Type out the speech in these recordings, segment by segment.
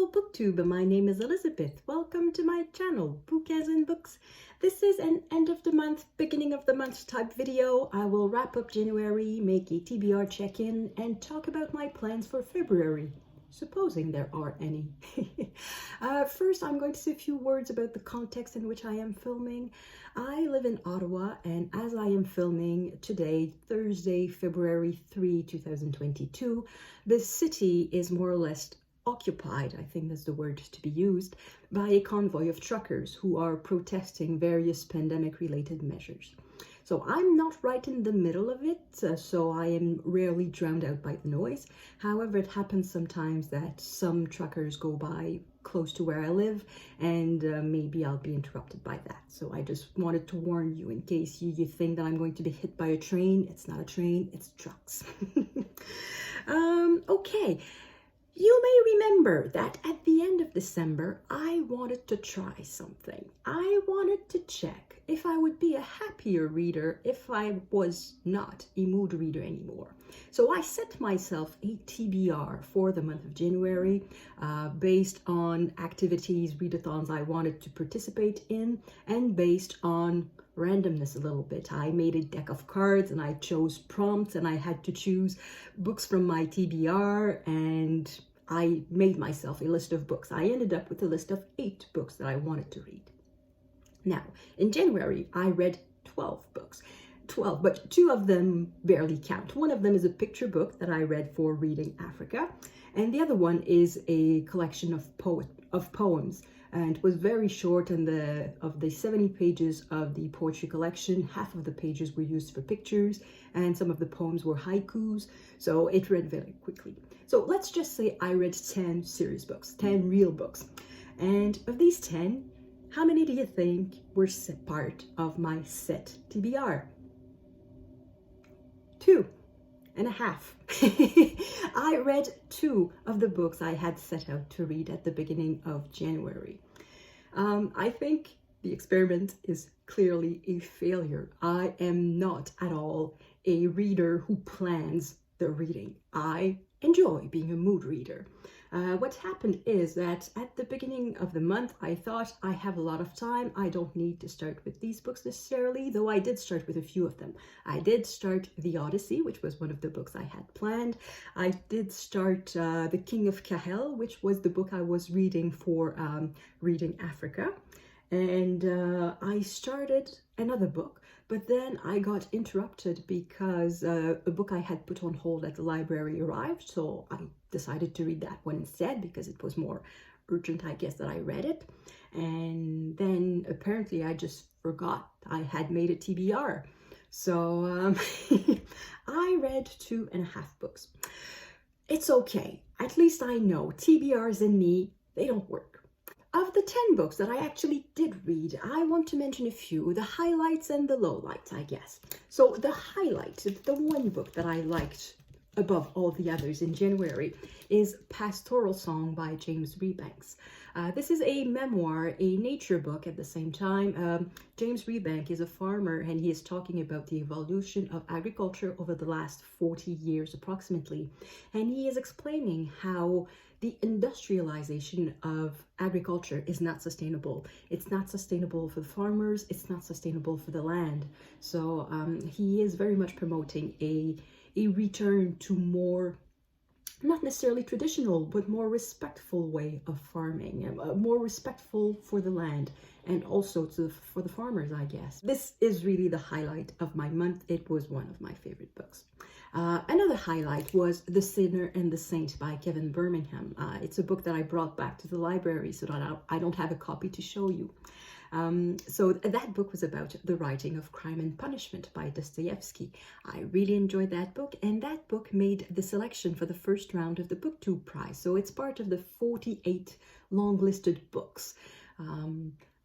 Hello Booktube, my name is Elizabeth. Welcome to my channel, Book as in Books. This is an end of the month, beginning of the month type video. I will wrap up January, make a TBR check-in, and talk about my plans for February, supposing there are any. First, I'm going to say a few words about the context in which I am filming. I live in Ottawa, and as I am filming today, Thursday, February 3, 2022, the city is more or less occupied, I think that's the word to be used, by a convoy of truckers who are protesting various pandemic-related measures. So I'm not right in the middle of it, so I am rarely drowned out by the noise. However, it happens sometimes that some truckers go by close to where I live, and maybe I'll be interrupted by that. So I just wanted to warn you in case you think that I'm going to be hit by a train. It's not a train, it's trucks. Okay. You may remember that at the end of December, I wanted to try something. I wanted to check if I would be a happier reader if I was not a mood reader anymore. So I set myself a TBR for the month of January based on activities, readathons I wanted to participate in, and based on randomness a little bit. I made a deck of cards and I chose prompts and I had to choose books from my TBR, and I made myself a list of books. I ended up with a list of 8 books that I wanted to read. Now, in January, I read 12 books. 12, but 2 of them barely count. One of them is a picture book that I read for Reading Africa, and the other one is a collection of poems. And it was very short, and of the 70 pages of the poetry collection, half of the pages were used for pictures, and some of the poems were haikus, so it read very quickly. So let's just say I read 10 serious books, 10 real books. And of these 10, how many do you think were part of my set TBR? 2.5. I read 2 of the books I had set out to read at the beginning of January. I think the experiment is clearly a failure. I am not at all a reader who plans the reading. I enjoy being a mood reader. What happened is that at the beginning of the month, I thought I have a lot of time. I don't need to start with these books necessarily, though I did start with a few of them. I did start The Odyssey, which was one of the books I had planned. I did start The King of Kahel, which was the book I was reading for Reading Africa. And I started another book, but then I got interrupted because a book I had put on hold at the library arrived, so I decided to read that one instead because it was more urgent, I guess, that I read it. And then apparently I just forgot I had made a TBR. So I read 2.5 books. It's okay. At least I know TBRs and me, they don't work. Of the 10 books that I actually did read, I want to mention a few, the highlights and the lowlights, I guess. So the highlight, the one book that I liked above all the others in January, is Pastoral Song by James Rebanks. This is a memoir, a nature book at the same time. James Rebanks is a farmer, and he is talking about the evolution of agriculture over the last 40 years approximately. And he is explaining how the industrialization of agriculture is not sustainable. It's not sustainable for the farmers, it's not sustainable for the land. So he is very much promoting a return to more, not necessarily traditional, but more respectful way of farming, more respectful for the land and also for the farmers, I guess. This is really the highlight of my month. It was one of my favorite books. Another highlight was The Sinner and the Saint by Kevin Birmingham. It's a book that I brought back to the library so that I don't have a copy to show you. So that book was about the writing of Crime and Punishment by Dostoevsky. I really enjoyed that book, and that book made the selection for the first round of the BookTube prize. So it's part of the 48 long-listed books.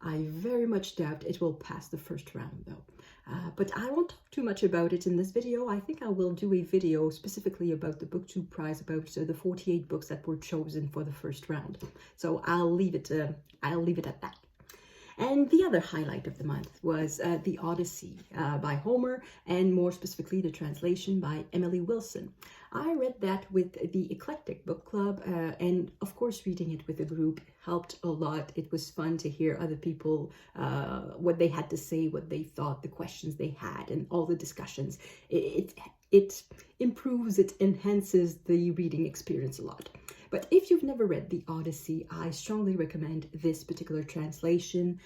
I very much doubt it will pass the first round though. But I won't talk too much about it in this video. I think I will do a video specifically about the BookTube prize, about the 48 books that were chosen for the first round. So I'll leave it at that. And the other highlight of the month was The Odyssey by Homer, and more specifically the translation by Emily Wilson. I read that with the Eclectic Bookclub, and of course reading it with a group helped a lot. It was fun to hear other people, what they had to say, what they thought, the questions they had, and all the discussions. It improves, it enhances the reading experience a lot. But if you've never read The Odyssey, I strongly recommend this particular translation.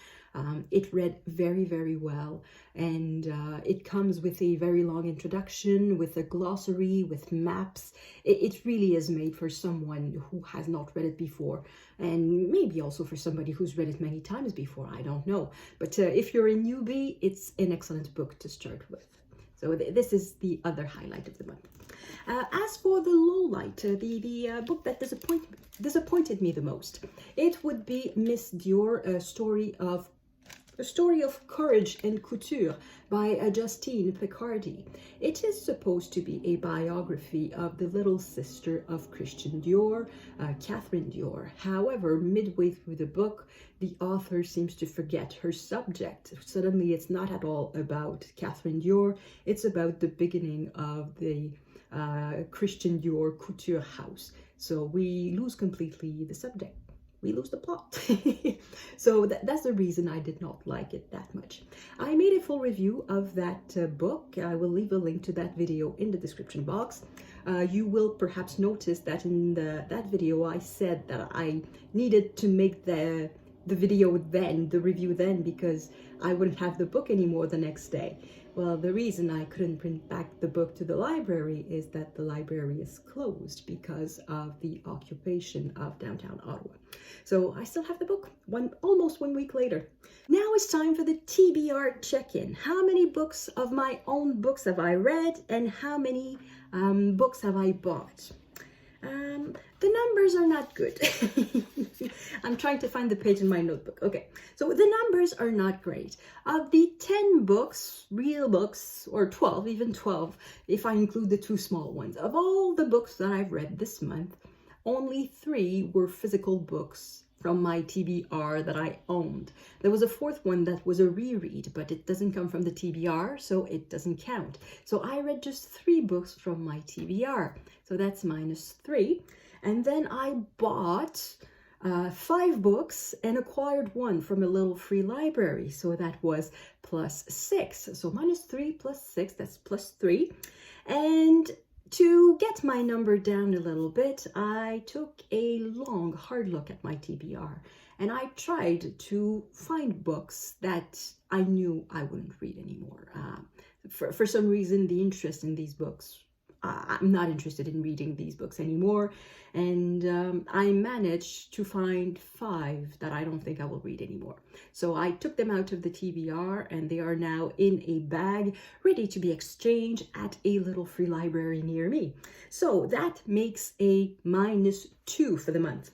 It read very, very well, and it comes with a very long introduction, with a glossary, with maps. It really is made for someone who has not read it before, and maybe also for somebody who's read it many times before, I don't know. But if you're a newbie, it's an excellent book to start with. So this is the other highlight of the month. As for the lowlight, the book that disappointed me the most, it would be Miss Dior, a story of courage and couture by Justine Picardi. It is supposed to be a biography of the little sister of Christian Dior, Catherine Dior. However, midway through the book, the author seems to forget her subject. Suddenly, it's not at all about Catherine Dior. It's about the beginning of the Christian Dior couture house. So we lose completely the subject. We lose the plot. So that's the reason I did not like it that much. I made a full review of that book. I will leave a link to that video in the description box. You will perhaps notice that in that video I said that I needed to make the review then, because I wouldn't have the book anymore the next day. Well, the reason I couldn't print back the book to the library is that the library is closed because of the occupation of downtown Ottawa. So I still have the book almost 1 week later. Now it's time for the TBR check-in. How many books of my own books have I read, and how many books have I bought? The numbers are not good. I'm trying to find the page in my notebook. Okay, so the numbers are not great. Of the 10 books, real books, or 12, even 12, if I include the 2 small ones, of all the books that I've read this month, only 3 were physical books from my TBR that I owned. There was a 4th one that was a reread, but it doesn't come from the TBR, so it doesn't count. So I read just 3 books from my TBR. So that's -3. And then I bought 5 books and acquired 1 from a little free library. So that was +6. So -3 + 6, that's +3. And to get my number down a little bit, I took a long, hard look at my TBR, and I tried to find books that I knew I wouldn't read anymore. For some reason, the interest in these books, I'm not interested in reading these books anymore, and I managed to find 5 that I don't think I will read anymore. So I took them out of the TBR, and they are now in a bag ready to be exchanged at a little free library near me. So that makes a -2 for the month.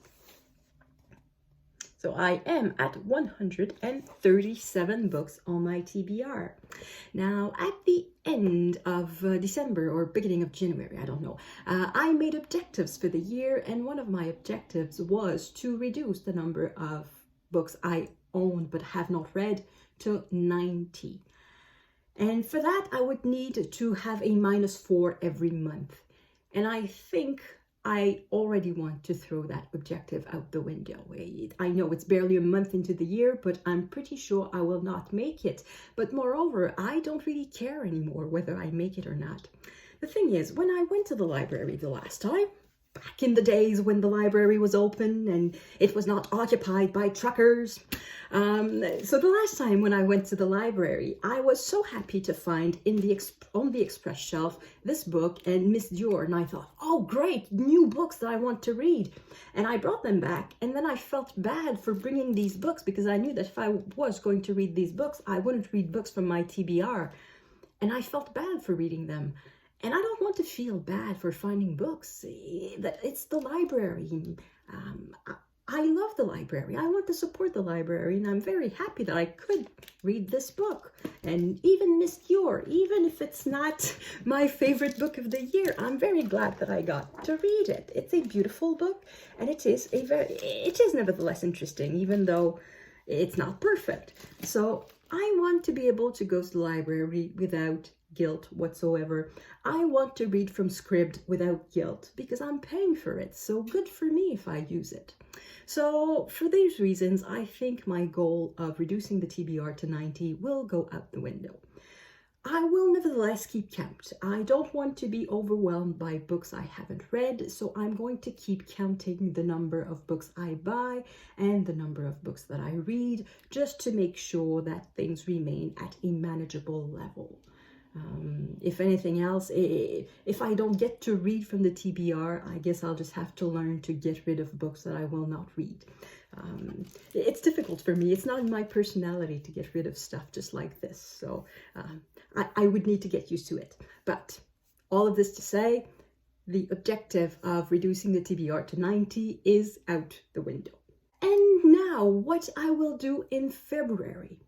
So I am at 137 books on my TBR. Now, at the end of December or beginning of January, I don't know, I made objectives for the year, and one of my objectives was to reduce the number of books I own but have not read to 90. And for that, I would need to have a -4 every month. And I think I already want to throw that objective out the window. I know it's barely a month into the year, but I'm pretty sure I will not make it. But moreover, I don't really care anymore whether I make it or not. The thing is, when I went to the library the last time, back in the days when the library was open and it was not occupied by truckers. So the last time when I went to the library, I was so happy to find on the express shelf this book and Miss Dior, and I thought, oh great, new books that I want to read. And I brought them back, and then I felt bad for bringing these books because I knew that if I was going to read these books, I wouldn't read books from my TBR. And I felt bad for reading them. And I don't want to feel bad for finding books. It's the library. I love the library. I want to support the library, and I'm very happy that I could read this book. And even Miss Dior, even if it's not my favorite book of the year, I'm very glad that I got to read it. It's a beautiful book, and it is nevertheless interesting, even though It's not perfect. So I want to be able to go to the library without guilt whatsoever. I want to read from script without guilt because I'm paying for it. So good for me if I use it. So for these reasons, I think my goal of reducing the TBR to 90 will go out the window. I will nevertheless keep count. I don't want to be overwhelmed by books I haven't read, so I'm going to keep counting the number of books I buy and the number of books that I read, just to make sure that things remain at a manageable level. If anything else, if I don't get to read from the TBR, I guess I'll just have to learn to get rid of books that I will not read. It's difficult for me. It's not in my personality to get rid of stuff just like this. So I would need to get used to it. But all of this to say, the objective of reducing the TBR to 90 is out the window. And now what I will do in February.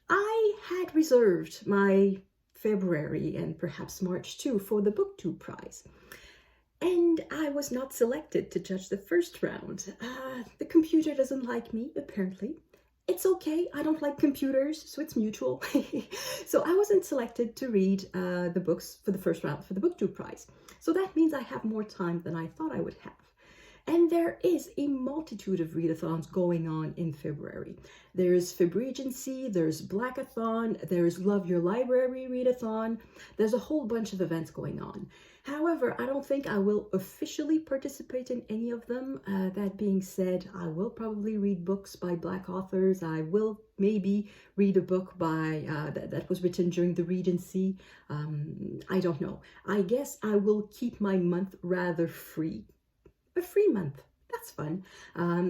I had reserved my February and perhaps March too for the BookTube prize. And I was not selected to judge the first round. The computer doesn't like me, apparently. It's okay, I don't like computers, so it's mutual. So I wasn't selected to read the books for the first round for the BookTube prize. So that means I have more time than I thought I would have. And there is a multitude of readathons going on in February. There's Febregency, there's Blackathon, there's Love Your Library Readathon. There's a whole bunch of events going on. However, I don't think I will officially participate in any of them. That being said, I will probably read books by Black authors. I will maybe read a book by that was written during the Regency. I don't know. I guess I will keep my month rather free. A free month. That's fun.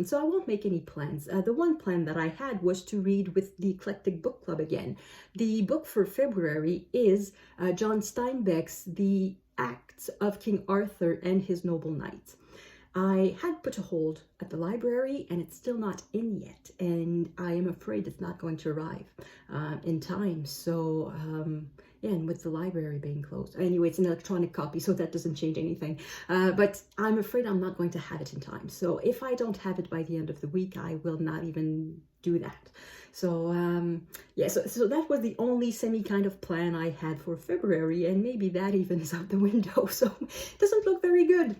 So I won't make any plans. The one plan that I had was to read with the Eclectic Bookclub again. The book for February is John Steinbeck's The Acts of King Arthur and His Noble Knights. I had put a hold at the library and it's still not in yet, and I am afraid it's not going to arrive in time. So yeah, and with the library being closed. Anyway, it's an electronic copy, so that doesn't change anything. But I'm afraid I'm not going to have it in time. So if I don't have it by the end of the week, I will not even do that. So yeah, so that was the only semi kind of plan I had for February, and maybe that even is out the window, so it doesn't look very good.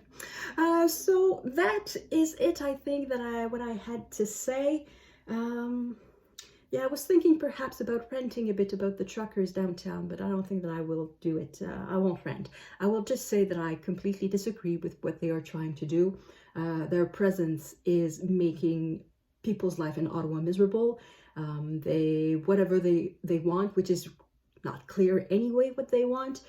So that is it, I think, that what I had to say. Yeah, I was thinking perhaps about ranting a bit about the truckers downtown, but I don't think that I will do it. I won't rant. I will just say that I completely disagree with what they are trying to do. Their presence is making people's life in Ottawa miserable. Whatever they want, which is not clear anyway what they want,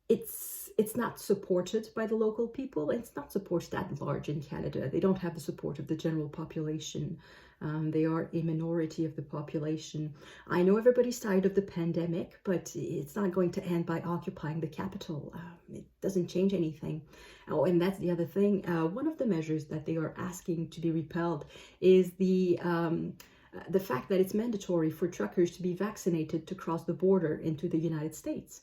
it's not supported by the local people. It's not supported at large in Canada. They don't have the support of the general population. They are a minority of the population. I know everybody's tired of the pandemic, but it's not going to end by occupying the capital. It doesn't change anything. Oh, and that's the other thing. One of the measures that they are asking to be repelled is the fact that it's mandatory for truckers to be vaccinated to cross the border into the United States.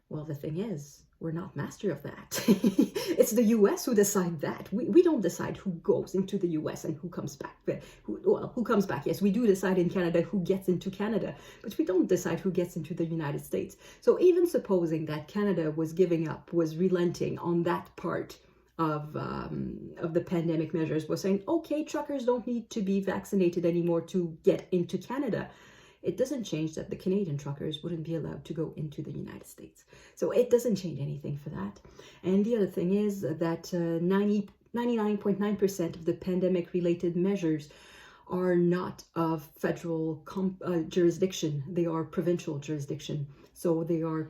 Well, the thing is, we're not master of that. It's the US who decide that. We don't decide who goes into the US and who comes back. Who comes back? Yes, we do decide in Canada who gets into Canada, but we don't decide who gets into the United States. So even supposing that Canada was giving up, was relenting on that part of the pandemic measures, was saying, okay, truckers don't need to be vaccinated anymore to get into Canada. It doesn't change that the Canadian truckers wouldn't be allowed to go into the United States. So it doesn't change anything for that. And the other thing is that 99.9% of the pandemic-related measures are not of federal jurisdiction. They are provincial jurisdiction. So they are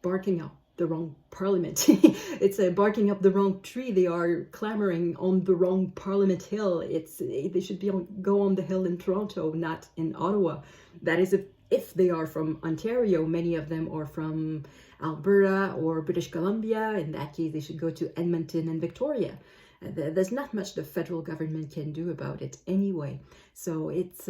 barking up the wrong parliament. It's barking up the wrong tree. They are clamoring on the wrong Parliament Hill. They should go on the hill in Toronto, not in Ottawa. That is if they are from Ontario. Many of them are from Alberta or British Columbia. In that case, they should go to Edmonton and Victoria. There's not much the federal government can do about it anyway. So it's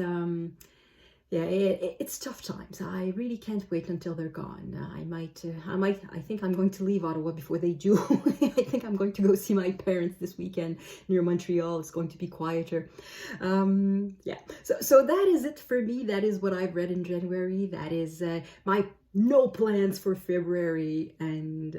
yeah, it's tough times. I really can't wait until they're gone. I think I'm going to leave Ottawa before they do. I think I'm going to go see my parents this weekend near Montreal. It's going to be quieter. Yeah, so that is it for me. That is what I've read in January. That is my no plans for February, and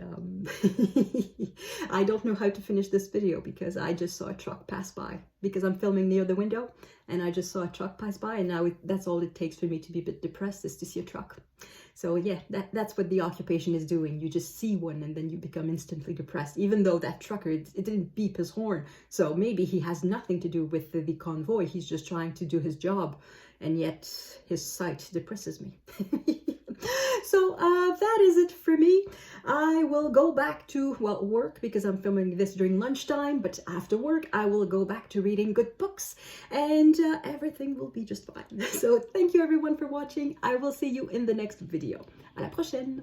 I don't know how to finish this video because I just saw a truck pass by, because I'm filming near the window and I just saw a truck pass by, and now that's all it takes for me to be a bit depressed, is to see a truck. So yeah, that's what the occupation is doing. You just see one and then you become instantly depressed, even though that trucker, it didn't beep his horn. So maybe he has nothing to do with the convoy. He's just trying to do his job, and yet his sight depresses me. So that is it for me. I will go back to, well, work, because I'm filming this during lunchtime, but after work I will go back to reading good books, and everything will be just fine. So thank you everyone for watching. I will see you in the next video. À la prochaine!